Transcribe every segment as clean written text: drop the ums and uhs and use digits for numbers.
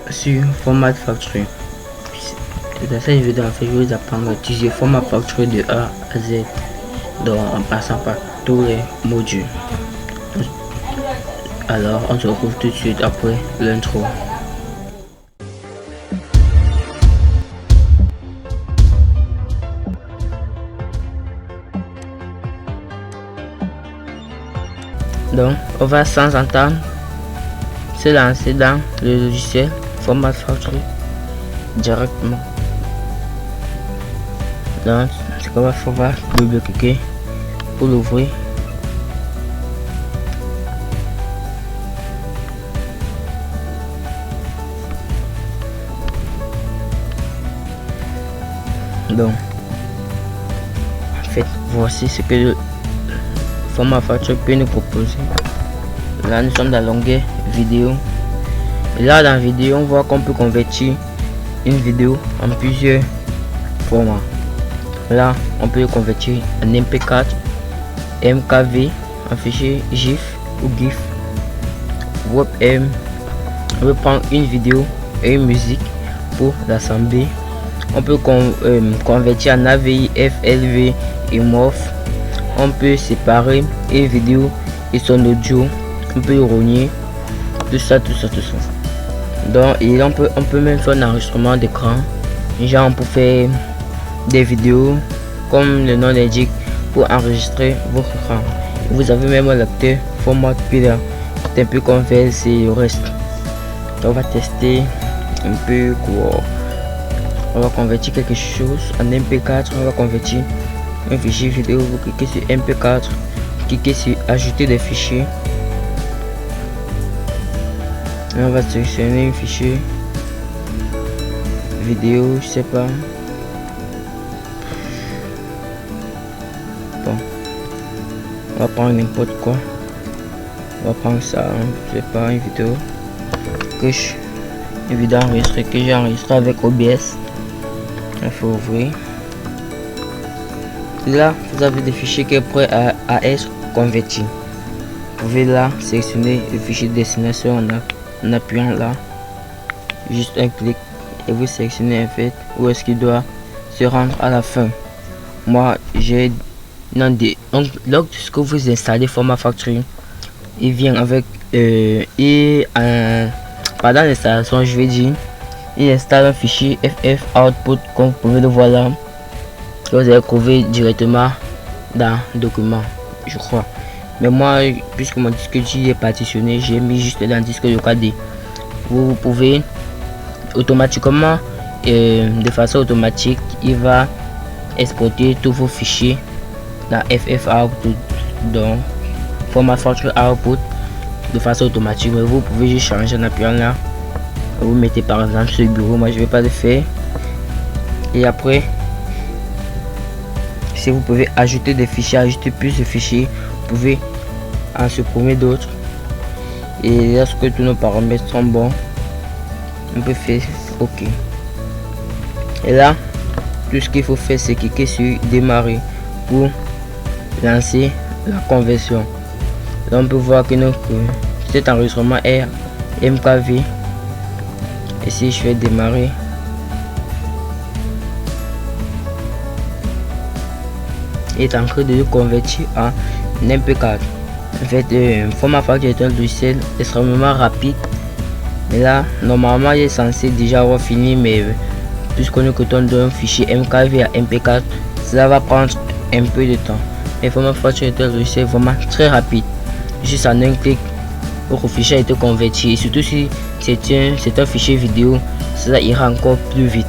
sur Format Factory. Dans cette vidéo, en fait, je vais vous apprendre à utiliser Format Factory de A à Z, donc en passant par tous les modules. Alors, on se retrouve tout de suite après l'intro. Donc, on va sans entendre se lancer dans le logiciel Format Factory directement. Donc, ce qu'on va faire, on va double-cliquer pour l'ouvrir. Donc, en fait, voici ce que le Format Factory peut nous proposer. Là, nous sommes dans l'onglet vidéo. Et là, dans la vidéo, on voit qu'on peut convertir une vidéo en plusieurs formats. Là, on peut le convertir en MP4, MKV, en fichier GIF ou GIF, WebM. On peut prendre une vidéo et une musique pour l'assembler. On peut convertir en AVI, FLV et MOV. On peut séparer une vidéo et son audio. On peut rogner tout ça. Donc, et on peut même faire un enregistrement d'écran. Genre, on peut faire des vidéos comme le nom l'indique pour enregistrer votre écran. Vous avez même un lecteur format PDA. C'est un peu comme faire le reste. Donc, on va tester un peu quoi. On va convertir quelque chose en MP4. On va convertir un fichier vidéo. Vous cliquez sur MP4, cliquez sur ajouter des fichiers. Et on va sélectionner un fichier vidéo, je sais pas. Bon, on va prendre n'importe quoi. On va prendre ça, je sais pas, une vidéo une vidéo enregistrée que j'ai enregistrée avec OBS. Il faut ouvrir. Là, vous avez des fichiers qui sont prêts à être convertis. Vous pouvez là sélectionner le fichier de destination en appuyant là, juste un clic, et vous sélectionnez en fait où est-ce qu'il doit se rendre à la fin. Moi, j'ai lorsque vous installez Format Factory, il vient avec pendant l'installation, je vais dire, il installe un fichier FF Output comme vous pouvez le voir là, que vous allez trouver directement dans document, je crois. Mais moi, puisque mon disque dur est partitionné, j'ai mis juste dans le disque local D. Vous pouvez automatiquement, de façon automatique, il va exporter tous vos fichiers dans FF Output, donc Format Factory Output, de façon automatique. Mais vous pouvez juste changer en appuyant là. Vous mettez par exemple sur le bureau. Moi, je vais pas le faire. Et après, si vous pouvez ajouter des fichiers, ajouter plus de fichiers, vous pouvez en supprimer d'autres. Et lorsque tous nos paramètres sont bons, on peut faire OK. Et là, tout ce qu'il faut faire, c'est cliquer sur démarrer pour lancer la conversion. Là, on peut voir que cet enregistrement est MKV. Et si je fais démarrer, il est en train de le convertir en MP4. En fait, Format Factory est un logiciel extrêmement rapide. Mais là, normalement, il est censé déjà avoir fini. Mais puisqu'on est content d'un fichier MKV à MP4, ça va prendre un peu de temps. Mais Format Factory est un logiciel vraiment très rapide. Juste en un clic, votre fichier a été converti. Et surtout si c'est un fichier vidéo, cela ira encore plus vite.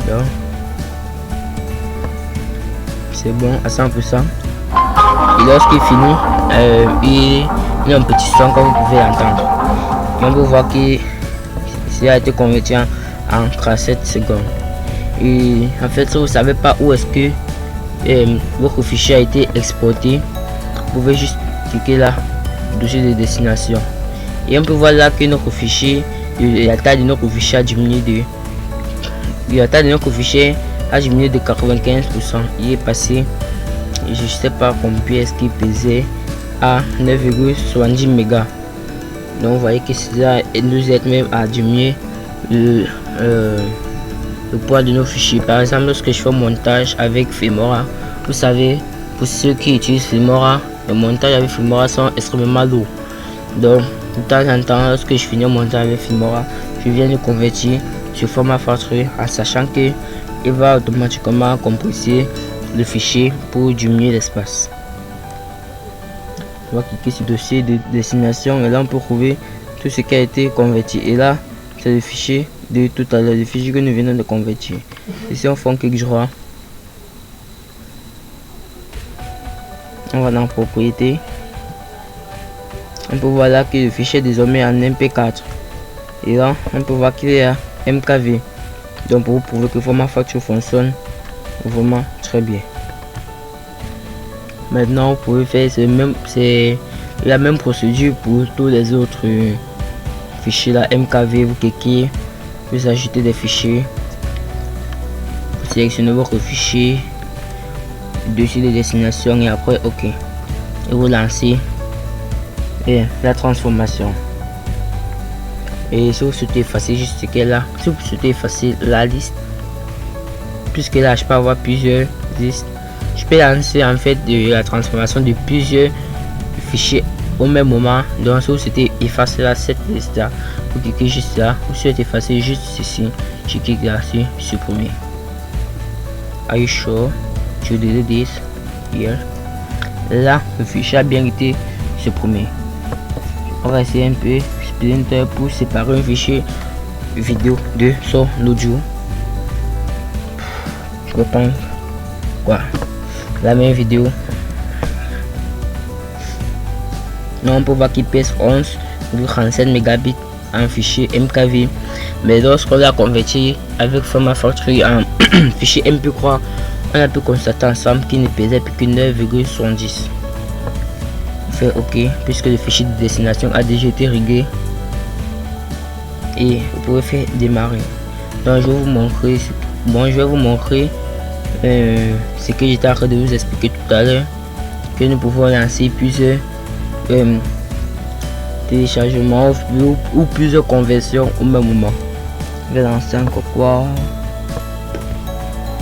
Donc, c'est bon à 100%. Et lorsqu'il finit, il y a un petit son comme vous pouvez entendre. Et on peut voir que ça a été converti en 37 secondes. Et en fait, si vous savez pas où est-ce que votre fichier a été exporté, vous pouvez juste cliquer là, dossier de destination. Et on peut voir là que notre fichier, la taille de notre fichier a diminué de 95%. Il est passé, je sais pas combien est-ce qu'il pesait, à 9,70 mégas. Donc vous voyez que cela nous aide même à diminuer le poids de nos fichiers. Par exemple, lorsque je fais un montage avec Filmora, vous savez, pour ceux qui utilisent Filmora, le montage avec Filmora sont extrêmement lourds. Donc de temps en temps, lorsque je finis un montage avec Filmora, je viens de convertir sur format Factory en sachant que il va automatiquement compresser le fichier pour diminuer l'espace. On va cliquer sur dossier de destination et là on peut trouver tout ce qui a été converti. Et là c'est le fichier de tout à l'heure, le fichier que nous venons de convertir. Ici on fait un clic droit, on va dans propriété, on peut voir là que le fichier est désormais en MP4 et là on peut voir qu'il est à MKV. Donc pour vous prouver que le format Factory fonctionne vraiment très bien. Maintenant vous pouvez faire c'est la même procédure pour tous les autres fichiers là. MKV, vous cliquez, vous ajoutez des fichiers, vous sélectionnez votre fichier dessus les destinations et après OK et vous lancez la transformation. Et si vous souhaitez effacer juste ce qu'elle a, si vous souhaitez effacer la liste, puisque là je peux avoir plusieurs listes, je peux lancer en fait de la transformation de plusieurs fichiers au même moment. Donc si vous souhaitez effacer là, cette liste là, vous cliquez juste là. Vous souhaitez effacer juste ceci, je clique là sur supprimer. Are you sure to delete this here? Là le fichier a bien été supprimé. On va essayer un peu Splinter pour séparer un fichier vidéo de son audio. Je reprends quoi la même vidéo. Non, on peut voir qu'il pèse 11,37 mégabits en fichier MKV, mais lorsqu'on l'a converti avec format Factory en fichier MP3, on a pu constater ensemble qu'il ne pesait plus que 9,70. Fait OK puisque le fichier de destination a déjà été réglé et vous pouvez faire démarrer. Donc je vais vous montrer ce que j'étais en train de vous expliquer tout à l'heure, que nous pouvons lancer plusieurs téléchargements ou plusieurs conversions au même moment. Je vais lancer encore quoi,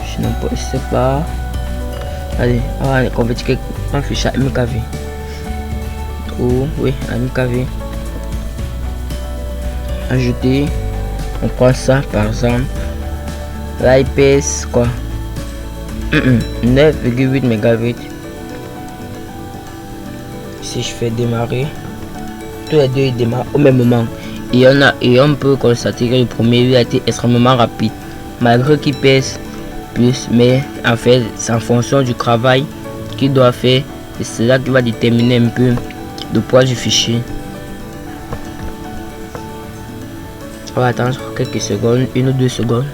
je sais pas. Allez, on va convertir un fichier MKV. Oh oui, MKV. Ajouter, on prend ça par exemple, là il pèse quoi 9,8 mégabits. Si je fais démarrer, tous les deux ils démarrent au même moment et on peut constater que le premier il a été extrêmement rapide malgré qu'il pèse plus, mais en fait c'est en fonction du travail qu'il doit faire et c'est là qui va déterminer un peu le poids du fichier. On va attendre quelques secondes, 1 ou 2 secondes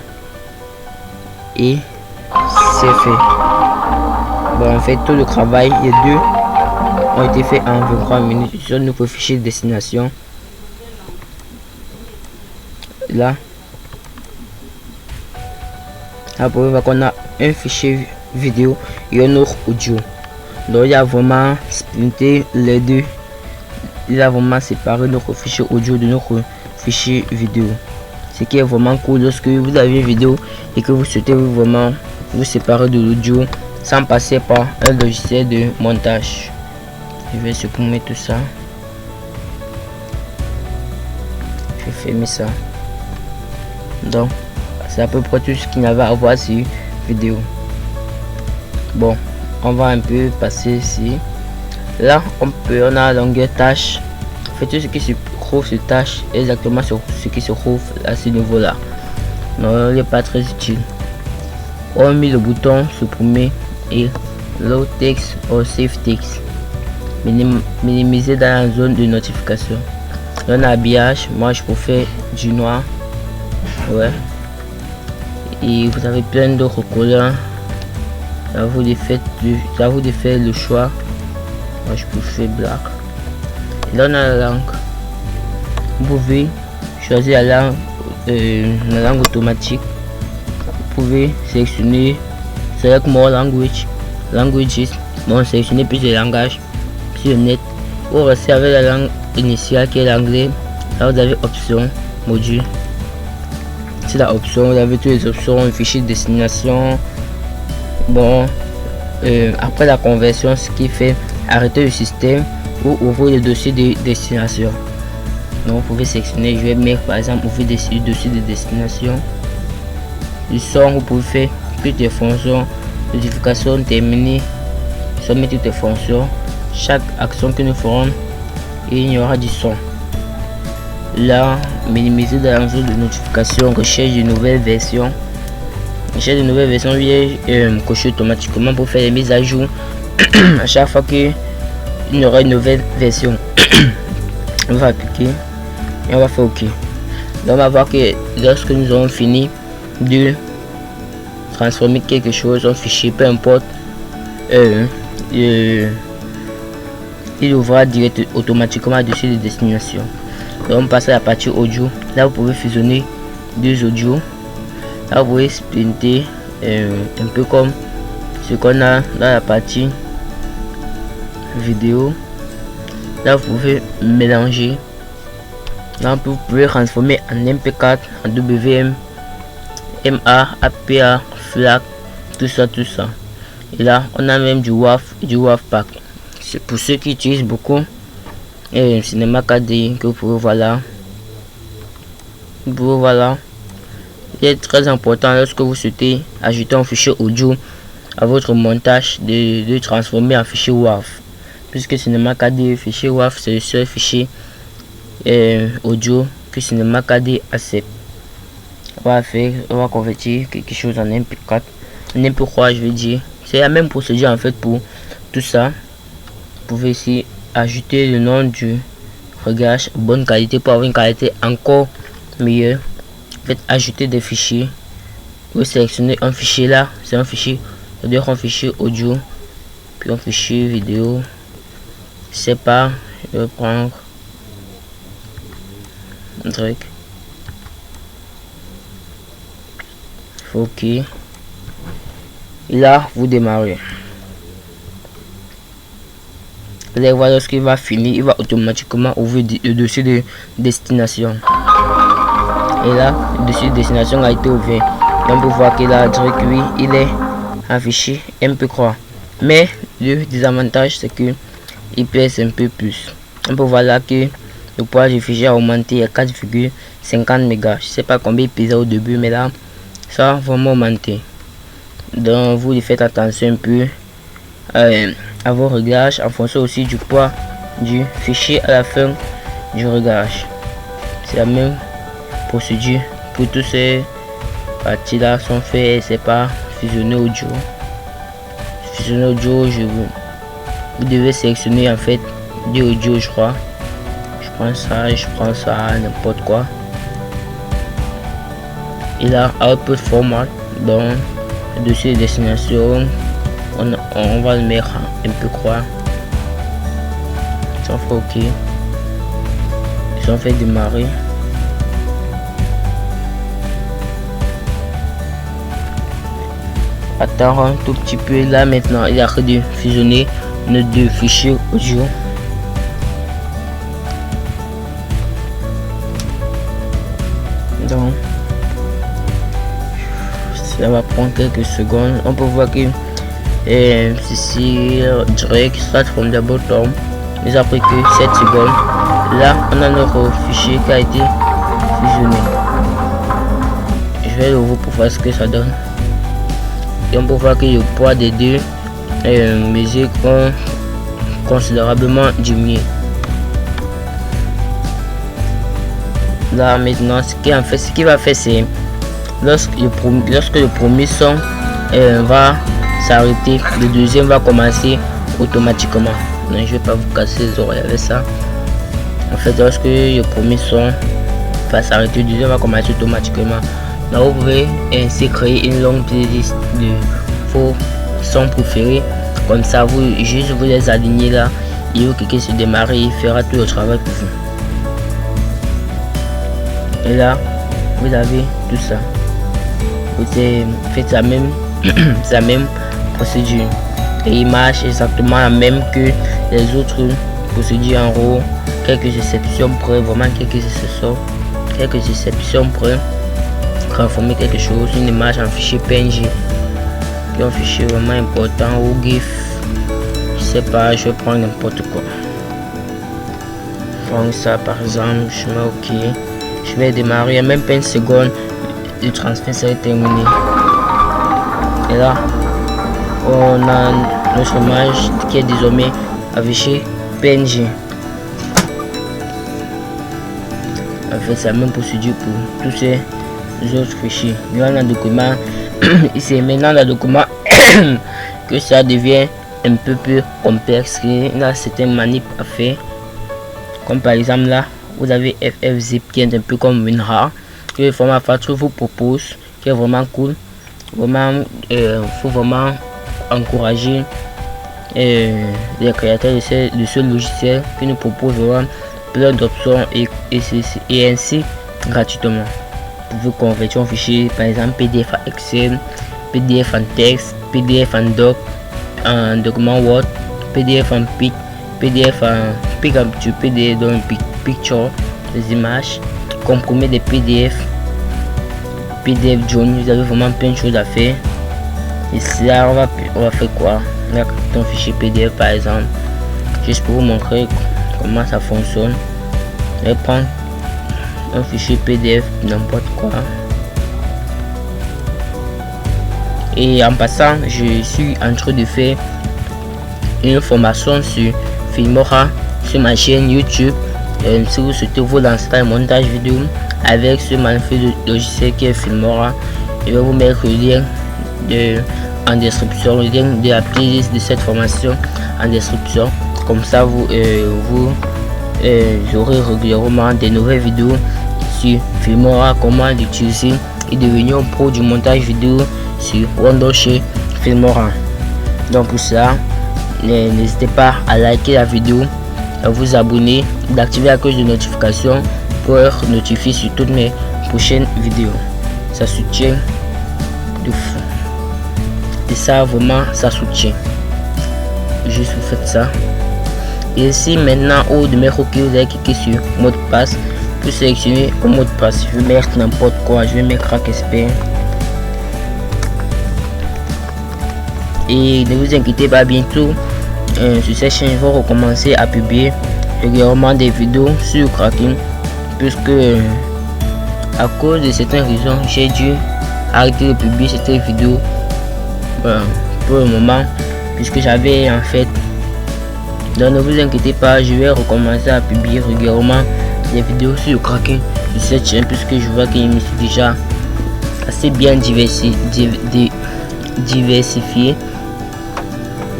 et c'est fait. Bon, en fait tout le travail, les deux ont été faits en 23 minutes sur notre fichier de destination. Là vous pouvez voir qu'on a un fichier vidéo et un autre audio. Donc il y a vraiment splinté les deux. Il a vraiment séparé notre fichier audio de notre fichier vidéo, ce qui est vraiment cool lorsque vous avez une vidéo et que vous souhaitez vraiment vous séparer de l'audio sans passer par un logiciel de montage. Je vais supprimer tout ça, je vais fermer ça. Donc c'est à peu près tout ce qu'il y avait à voir sur vidéo. Bon, on va un peu passer ici. Là on a la longueur tâche. En fait tout ce qui se trouve sur tâche exactement sur ce qui se trouve à ce niveau là. Non, il n'est pas très utile. On a mis le bouton supprimer et load text ou save text minimiser dans la zone de notification. Là on a habillage, moi je préfère du noir, ouais, et vous avez plein d'autres couleurs. À vous de faire le choix. Moi je préfère black. Et là on a la langue, vous pouvez choisir la langue automatique. Vous pouvez sélectionner select more languages. Bon, sélectionner plus de langages sur le net ou rester avec la langue initiale qui est l'anglais Là vous avez option module. C'est la option, vous avez toutes les options, fichier de destination. Bon, après la conversion, ce qui fait arrêter le système ou ouvrir le dossier de destination. Donc vous pouvez sélectionner, je vais mettre par exemple ouvrir le dossier de destination. Le son, vous pouvez faire toutes les fonctions, notification terminée, sommet toutes les fonctions. Chaque action que nous ferons, il y aura du son. Là, minimiser dans la zone de notification, recherche de nouvelles versions. Recherche de nouvelles versions, il est coché automatiquement pour faire les mises à jour à chaque fois qu'il y aura une nouvelle version. On va appliquer et on va faire OK. Donc on va voir que lorsque nous aurons fini de transformer quelque chose en fichier, peu importe, il ouvra direct automatiquement dessus les destinations. Donc on passe à la partie audio. Là vous pouvez fusionner deux audios. Là vous pouvez splinter un peu comme ce qu'on a dans la partie vidéo. Là vous pouvez mélanger. Là vous pouvez transformer en MP4, en WM, MA, APA, FLAC, tout ça. Et là on a même du WAV pack. C'est pour ceux qui utilisent beaucoup Cinema 4D que vous pouvez voilà. Il est très important lorsque vous souhaitez ajouter un fichier audio à votre montage de transformer en fichier WAV, puisque Cinema 4D fichier WAV c'est le seul fichier audio que Cinema 4D accepte. On va convertir quelque chose en MP4, MP3 je vais dire. C'est la même procédure en fait pour tout ça. Vous pouvez ici ajouter le nom du réglage bonne qualité pour avoir une qualité encore meilleure. Faites ajouter des fichiers. Vous sélectionnez un fichier là, c'est un fichier, c'est-à-dire un fichier audio, puis un fichier vidéo. C'est pas, je vais prendre un truc. OK. Et là vous démarrez. Vous allez voir lorsqu'il va finir, il va automatiquement ouvrir le dossier de destination. Et là, le dossier de destination a été ouvert. Donc, on peut voir que là, direct, oui, il est affiché MP3. Mais le désavantage, c'est que il pèse un peu plus. On peut voir là que le poids du fichier a augmenté à 4,50 mégas. Je sais pas combien il pesait au début, mais là, ça a vraiment augmenté. Donc, vous faites attention un peu à vos réglages en fonction aussi du poids du fichier à la fin du réglage. C'est la même procédure pour tous ces parties là sont faits. C'est pas fusionner audio. Fusionner audio, vous devez sélectionner en fait du audio, je crois. Je prends ça, n'importe quoi. Et là, output format, donc le dossier de destination. On va le mettre un peu croix. Ils ont fait OK. Ils ont fait démarrer. Attends un tout petit peu. Là maintenant, il a de fusionner nos deux fichiers audio. Donc, ça va prendre quelques secondes. On peut voir que ceci direct start from the bottom. Nous a pris que 7 secondes. Là on a notre fichier qui a été fusionné. Je vais l'ouvrir pour voir ce que ça donne. Et on peut voir que le poids des deux musiques ont considérablement diminué. Là maintenant ce qu'il va faire c'est lorsque le premier son va s'arrêter, le deuxième va commencer automatiquement. Donc je vais pas vous casser les oreilles avec ça. En fait, lorsque le premier son va s'arrêter, le deuxième va commencer automatiquement. Donc vous pouvez ainsi créer une longue playlist de vos sons préférés. Comme ça, vous les alignez là. Et vous cliquez sur démarrer, il fera tout le travail pour vous. Et là, vous avez tout ça. Vous faites la même procédure et il marche exactement la même que les autres procédures en haut. quelques exceptions près, vraiment quelques exceptions près, transformer quelque chose, une image en fichier PNG, qui est un fichier vraiment important, ou GIF, je sais pas, je vais prendre n'importe quoi. Donc ça par exemple, je mets OK, je vais démarrer, même pas une seconde, le transfert serait terminé. Et là, on a notre image qui est désormais affichée PNG. En fait, c'est la même procédure pour tous ces autres fichiers. Dans le document, c'est maintenant dans le document que ça devient un peu plus complexe. Là, c'est une manip à faire. Comme par exemple là, vous avez FFzip qui est un peu comme WinRAR, que le format Factory vous propose, qui est vraiment cool. Vraiment, faut vraiment encourager les créateurs de ce logiciel qui nous propose vraiment plein d'options et ainsi gratuitement. Vous pouvez convertir un fichier par exemple PDF à Excel, PDF en texte, PDF en doc, en document Word, PDF en pic, PDF en pic capture, PDF dans une picture, des images, comprimer des PDF, PDF jaune. Vous avez vraiment plein de choses à faire. Et là on va faire quoi? Là, un fichier PDF par exemple, juste pour vous montrer comment ça fonctionne. Je vais prendre un fichier PDF, n'importe quoi. Et en passant, je suis en train de faire une formation sur Filmora sur ma chaîne YouTube. Si vous souhaitez vous lancer dans le montage vidéo avec ce magnifique logiciel qui est Filmora, je vais vous mettre le lien en description, le lien de la playlist de cette formation en description. Comme ça, vous aurez régulièrement des nouvelles vidéos sur Filmora, comment l'utiliser et devenir un pro du montage vidéo sur Windows chez Filmora. Donc pour ça, n'hésitez pas à liker la vidéo, à vous abonner, d'activer la cloche de notification pour être notifié sur toutes mes prochaines vidéos. Ça soutient de fou. Et ça vraiment, ça soutient. Juste vous faites ça. Et ici maintenant, au haut de mes recours, vous allez cliquer sur mot de passe pour sélectionner un mot de passe. Je vais mettre n'importe quoi, je vais mettre Crack Expert. Et ne vous inquiétez pas, bientôt sur cette chaîne, je vais recommencer à publier régulièrement des vidéos sur Cracking, puisque à cause de certaines raisons, j'ai dû arrêter de publier cette vidéo pour le moment, puisque j'avais en fait. Donc ne vous inquiétez pas, je vais recommencer à publier régulièrement des vidéos sur Cracking sur cette chaîne, puisque je vois qu'il me suis déjà assez bien diversifié.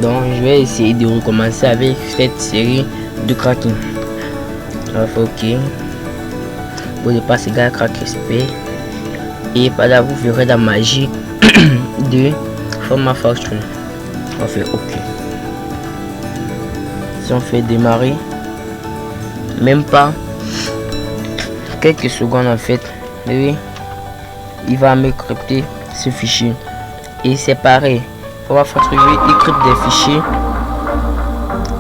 Donc je vais essayer de recommencer avec cette série de Cracking. On va faire OK. Pour ne pas égal Crack Expert. Et par là vous verrez la magie de format Factory. On va faire OK. Si on fait démarrer, même pas quelques secondes en fait, oui, il va me crypter ce fichier. Et c'est pareil, format Factory, il crypte des fichiers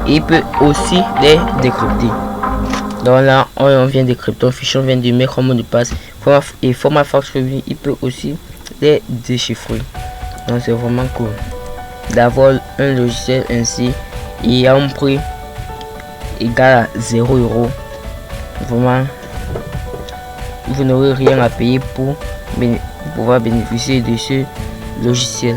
et il peut aussi les décrypter. Donc là on vient de décrypter un fichier, on vient de mettre un mot de passe, et format Factory il peut aussi les déchiffrer. Donc c'est vraiment cool d'avoir un logiciel ainsi et à un prix égal à 0 €. Vraiment, vous n'aurez rien à payer pour pouvoir bénéficier de ce logiciel.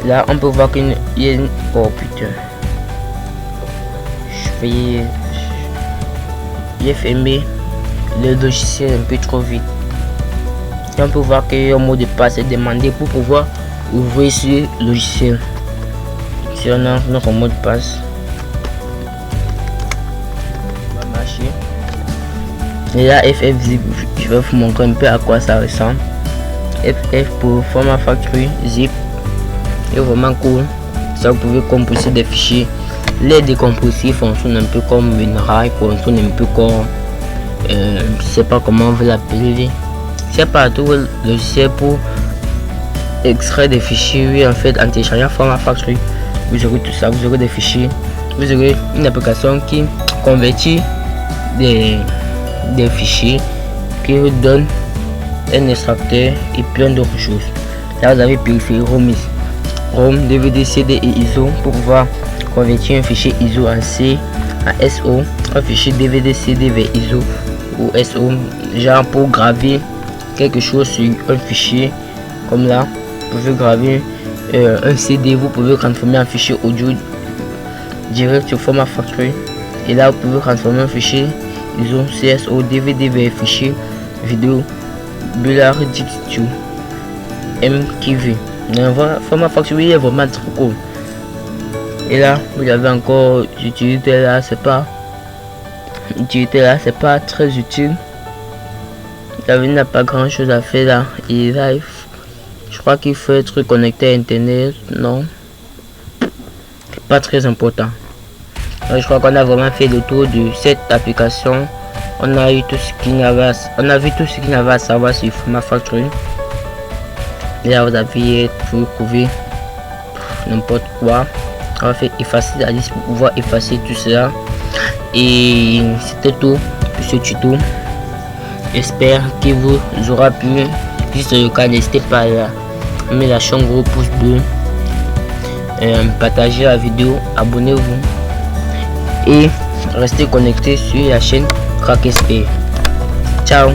Là on peut voir qu'il y a une... Oh putain, j'ai fermé le logiciel un peu trop vite. Et on peut voir que un mot de passe est demandé pour pouvoir ouvrir ce logiciel. Si on a notre mot de passe, ça va marcher. Et là FFzip, je vais vous montrer un peu à quoi ça ressemble. FF pour format Factory zip, est vraiment cool. Ça, vous pouvez composer des fichiers. Les décomposés fonctionnent un peu comme WinRAR, fonctionne un peu comme je sais pas comment vous l'appelez. C'est pas tout le logiciel pour extrait des fichiers. Oui, en fait, en téléchargeant Format Factory, vous aurez tout ça. Vous aurez des fichiers. Vous aurez une application qui convertit des fichiers, qui vous donne un extracteur et plein d'autres choses. Là, vous avez périphérique ROM, DVD, CD et ISO pour pouvoir convertir un fichier ISO en C, en SO, un fichier DVD, CD vers ISO ou SO, genre pour graver quelque chose sur un fichier comme là. Vous pouvez graver un CD, vous pouvez transformer en fichier audio direct sur Format Factory, et là vous pouvez transformer un fichier ISO, CSO, DVD vers fichier vidéo Bular Dictu MKV. Format Factory est vraiment trop cool. Et là vous avez encore l'utilité là, c'est pas très utile. Il n'a pas grand chose à faire là. Et là je crois qu'il faut être connecté à internet. Non, c'est pas très important. Je crois qu'on a vraiment fait le tour de cette application. On a vu tout ce qu'il y avait à savoir sur Format Factory. Et là vous avez trouvé n'importe quoi. On va faire effacer la liste pour pouvoir effacer tout cela. Et c'était tout pour ce tuto. J'espère qu'il vous aura plu. Si c'est le cas, n'hésitez pas à mettre la chaîne gros pouce bleu, partagez la vidéo, abonnez-vous et restez connectés sur la chaîne Crack SP. Ciao.